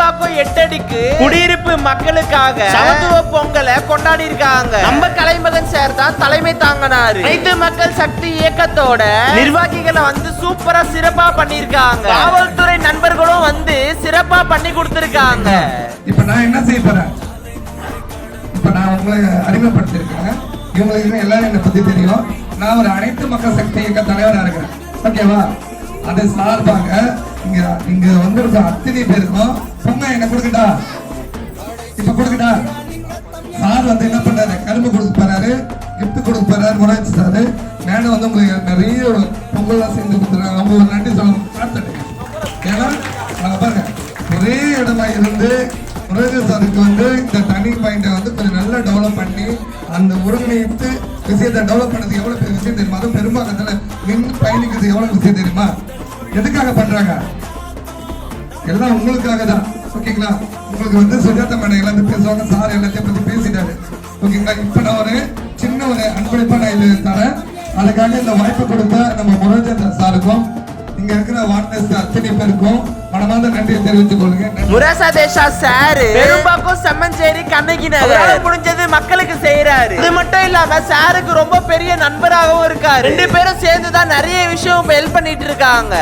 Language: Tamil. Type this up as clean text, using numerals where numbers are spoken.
பெரும்பாக்கம் 8 அடிக்கு குடியிருப்பு மக்களுக்காக சமத்துவ பொங்கலை கொண்டாடி இருக்காங்க. நம்ம கலைமகன் சார் தான் தலைமை தாங்கினாரு. அனைத்து மக்கள் சக்தி இயக்கத்தோட நிர்வாகிகளை வந்து சூப்பரா சிறப்பா பண்ணிருக்காங்க. காவல்துறை நண்பர்களும் வந்து சிறப்பா பண்ணி கொடுத்திருக்காங்க. இப்ப நான் என்ன செய்ய போறேன், இப்ப நான் உங்களை அறிமுகப்படுத்திருக்கேன். இவங்களுக்கு எல்லாரும் என்னை பத்தி தெரியும். நான் ஒரு அனைத்து மக்கள் சக்தி இயக்க தலைவராக இருக்கிறேன். ஓகேவா? அது சார்பாக இங்க வந்திருக்க அத்தனை பேருக்கும் பொங்க என்ன கொடுக்கட்டா? இப்ப கொடுக்கட்டா? சார் வந்து என்ன பண்ணாரு, கரும்பு கொடுக்க போறாரு, கிஃப்ட் கொடுக்க போறாரு. முராஜ் சார் மேடம் வந்து உங்களுக்கு நிறைய பொங்கல்லாம் செஞ்சு கொடுத்துருக்காங்க. அவங்க ஒரு நன்றி சொல்லணும். ஏன்னா பாருங்க, ஒரே இடமா இருந்து முருகன் சாருக்கு வந்து இந்த தனி பாயிண்டை வந்து கொஞ்சம் நல்லா டெவலப் பண்ணி அந்த ஒருங்கிணைத்து விஷயத்தை டெவலப் பண்ணது எவ்வளவு பெரிய விஷயம் தெரியுமா? அதுவும் பெரும்பாக்கத்துல நின்று பயணிக்கிறது எவ்வளவு விஷயம் தெரியுமா? எதுக்காக பண்றாங்க? எல்லாம் உங்களுக்காக தான். ஓகேங்களா? உங்களுக்கு வந்து சுஜாதா மேடம் எல்லாத்தையும் பேசுவாங்க, சார் எல்லாத்தையும் பத்தி பேசிட்டாரு. ஓகேங்களா? இப்ப நான் ஒரு சின்ன ஒரு அன்பளிப்பா நான் இது தரேன். அதுக்காக இந்த வாய்ப்பு கொடுத்த நம்ம முருகன் சாருக்கும் இங்க இருக்கிற வார்டர்ஸ் அத்தனை பேருக்கும் மனமார்ந்த நன்றியை தெரிவித்துக் கொள்ளுங்க. முரசதேஷா சார் பெரும்பாக்கம் செம்மஞ்சேரி கண்ணகி நகர் முடிஞ்சது மக்களுக்கு செய்யறாரு. இது மட்டும் இல்லாம சாருக்கு ரொம்ப பெரிய நண்பராகவும் இருக்காரு. 2 பேரும் சேர்ந்துதான் நிறைய விஷயம் ஹெல்ப் பண்ணிட்டு இருக்காங்க.